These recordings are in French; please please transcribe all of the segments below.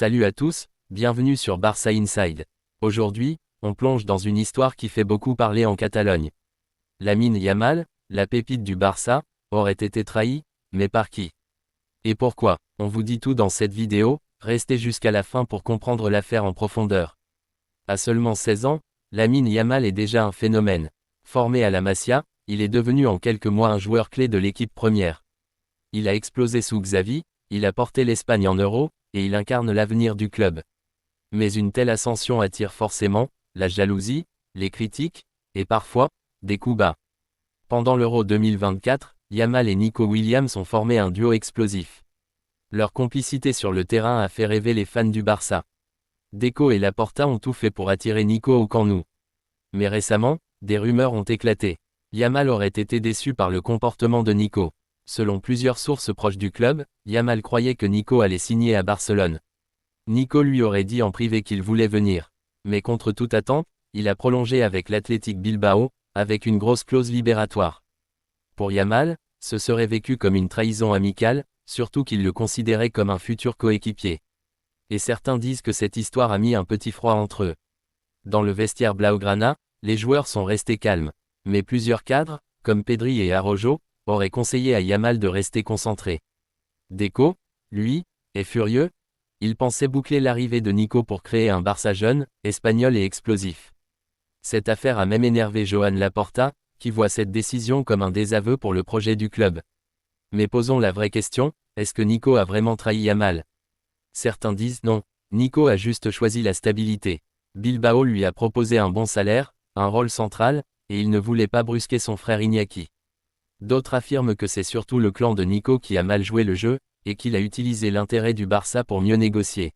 Salut à tous, bienvenue sur Barça Inside. Aujourd'hui, on plonge dans une histoire qui fait beaucoup parler en Catalogne. Lamine Yamal, la pépite du Barça, aurait été trahi, mais par qui? Et pourquoi? On vous dit tout dans cette vidéo, restez jusqu'à la fin pour comprendre l'affaire en profondeur. À seulement 16 ans, Lamine Yamal est déjà un phénomène. Formé à la Masia, il est devenu en quelques mois un joueur clé de l'équipe première. Il a explosé sous Xavi, il a porté l'Espagne en Euro, et il incarne l'avenir du club. Mais une telle ascension attire forcément la jalousie, les critiques, et parfois, des coups bas. Pendant l'Euro 2024, Yamal et Nico Williams ont formé un duo explosif. Leur complicité sur le terrain a fait rêver les fans du Barça. Deco et Laporta ont tout fait pour attirer Nico au camp nou. Mais récemment, des rumeurs ont éclaté. Yamal aurait été déçu par le comportement de Nico. Selon plusieurs sources proches du club, Yamal croyait que Nico allait signer à Barcelone. Nico lui aurait dit en privé qu'il voulait venir. Mais contre toute attente, il a prolongé avec l'Athletic Bilbao, avec une grosse clause libératoire. Pour Yamal, ce serait vécu comme une trahison amicale, surtout qu'il le considérait comme un futur coéquipier. Et certains disent que cette histoire a mis un petit froid entre eux. Dans le vestiaire Blaugrana, les joueurs sont restés calmes. Mais plusieurs cadres, comme Pedri et Araujo, auraient conseillé à Yamal de rester concentré. Deco, lui, est furieux. Il pensait boucler l'arrivée de Nico pour créer un Barça jeune, espagnol et explosif. Cette affaire a même énervé Joan Laporta, qui voit cette décision comme un désaveu pour le projet du club. Mais posons la vraie question, est-ce que Nico a vraiment trahi Yamal? Certains disent non, Nico a juste choisi la stabilité. Bilbao lui a proposé un bon salaire, un rôle central, et il ne voulait pas brusquer son frère Iñaki. D'autres affirment que c'est surtout le clan de Nico qui a mal joué le jeu, et qu'il a utilisé l'intérêt du Barça pour mieux négocier.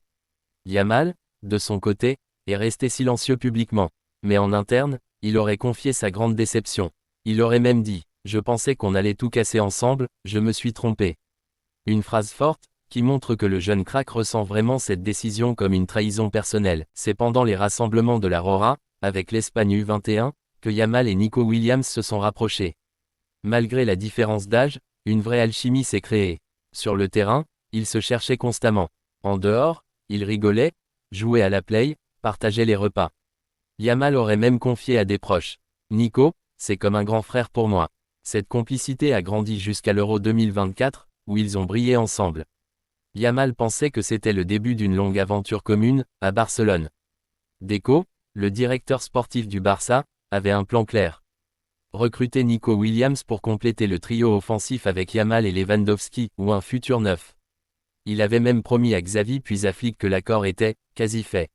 Yamal, de son côté, est resté silencieux publiquement. Mais en interne, il aurait confié sa grande déception. Il aurait même dit « Je pensais qu'on allait tout casser ensemble, je me suis trompé ». Une phrase forte, qui montre que le jeune crack ressent vraiment cette décision comme une trahison personnelle. C'est pendant les rassemblements de la Rora, avec l'Espagne U21, que Yamal et Nico Williams se sont rapprochés. Malgré la différence d'âge, une vraie alchimie s'est créée. Sur le terrain, ils se cherchaient constamment. En dehors, ils rigolaient, jouaient à la play, partageaient les repas. Yamal aurait même confié à des proches. Nico, c'est comme un grand frère pour moi. Cette complicité a grandi jusqu'à l'Euro 2024, où ils ont brillé ensemble. Yamal pensait que c'était le début d'une longue aventure commune, à Barcelone. Deco, le directeur sportif du Barça, avait un plan clair. Recruter Nico Williams pour compléter le trio offensif avec Yamal et Lewandowski, ou un futur neuf. Il avait même promis à Xavi puis à Flick que l'accord était quasi fait.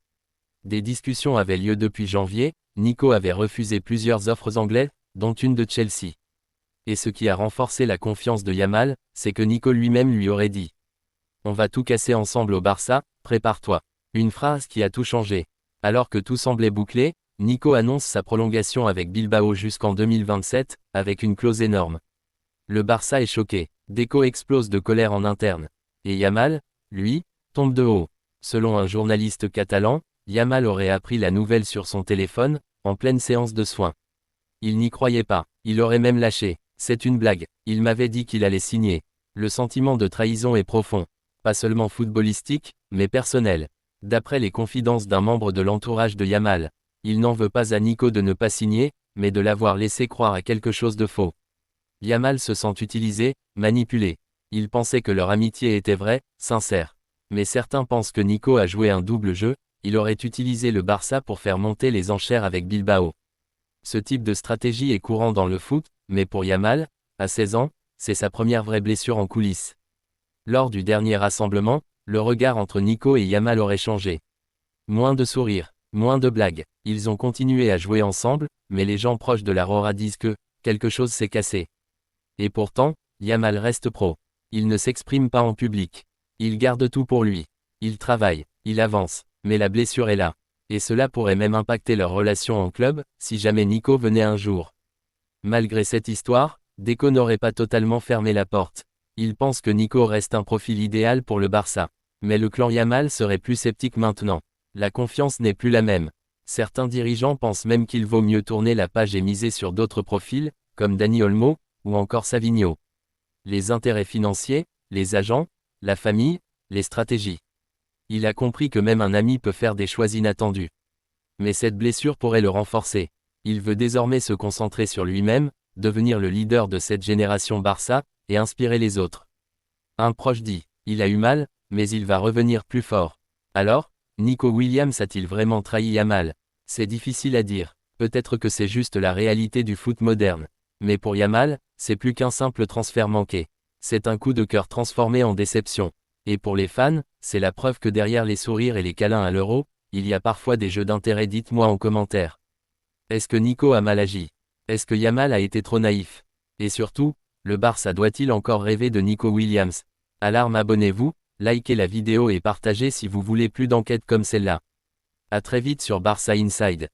Des discussions avaient lieu depuis janvier, Nico avait refusé plusieurs offres anglaises, dont une de Chelsea. Et ce qui a renforcé la confiance de Yamal, c'est que Nico lui-même lui aurait dit « On va tout casser ensemble au Barça, prépare-toi ». Une phrase qui a tout changé. Alors que tout semblait bouclé, Nico annonce sa prolongation avec Bilbao jusqu'en 2027, avec une clause énorme. Le Barça est choqué. Deco explose de colère en interne. Et Yamal, lui, tombe de haut. Selon un journaliste catalan, Yamal aurait appris la nouvelle sur son téléphone, en pleine séance de soins. Il n'y croyait pas. Il aurait même lâché. C'est une blague. Il m'avait dit qu'il allait signer. Le sentiment de trahison est profond. Pas seulement footballistique, mais personnel. D'après les confidences d'un membre de l'entourage de Yamal, il n'en veut pas à Nico de ne pas signer, mais de l'avoir laissé croire à quelque chose de faux. Yamal se sent utilisé, manipulé. Il pensait que leur amitié était vraie, sincère. Mais certains pensent que Nico a joué un double jeu, il aurait utilisé le Barça pour faire monter les enchères avec Bilbao. Ce type de stratégie est courant dans le foot, mais pour Yamal, à 16 ans, c'est sa première vraie blessure en coulisses. Lors du dernier rassemblement, le regard entre Nico et Yamal aurait changé. Moins de sourires, moins de blagues. Ils ont continué à jouer ensemble, mais les gens proches de la Rora disent que quelque chose s'est cassé. Et pourtant, Yamal reste pro. Il ne s'exprime pas en public. Il garde tout pour lui. Il travaille, il avance, mais la blessure est là. Et cela pourrait même impacter leur relation en club, si jamais Nico venait un jour. Malgré cette histoire, Deco n'aurait pas totalement fermé la porte. Il pense que Nico reste un profil idéal pour le Barça. Mais le clan Yamal serait plus sceptique maintenant. La confiance n'est plus la même. Certains dirigeants pensent même qu'il vaut mieux tourner la page et miser sur d'autres profils, comme Dani Olmo, ou encore Savinho. Les intérêts financiers, les agents, la famille, les stratégies. Il a compris que même un ami peut faire des choix inattendus. Mais cette blessure pourrait le renforcer. Il veut désormais se concentrer sur lui-même, devenir le leader de cette génération Barça, et inspirer les autres. Un proche dit, il a eu mal, mais il va revenir plus fort. Alors, Nico Williams a-t-il vraiment trahi Yamal? C'est difficile à dire. Peut-être que c'est juste la réalité du foot moderne. Mais pour Yamal, c'est plus qu'un simple transfert manqué. C'est un coup de cœur transformé en déception. Et pour les fans, c'est la preuve que derrière les sourires et les câlins à l'Euro, il y a parfois des jeux d'intérêt. Dites-moi en commentaire. Est-ce que Nico a mal agi? Est-ce que Yamal a été trop naïf? Et surtout, le Barça doit-il encore rêver de Nico Williams? Alarme, abonnez-vous, likez la vidéo et partagez si vous voulez plus d'enquêtes comme celle-là. À très vite sur Barça Inside.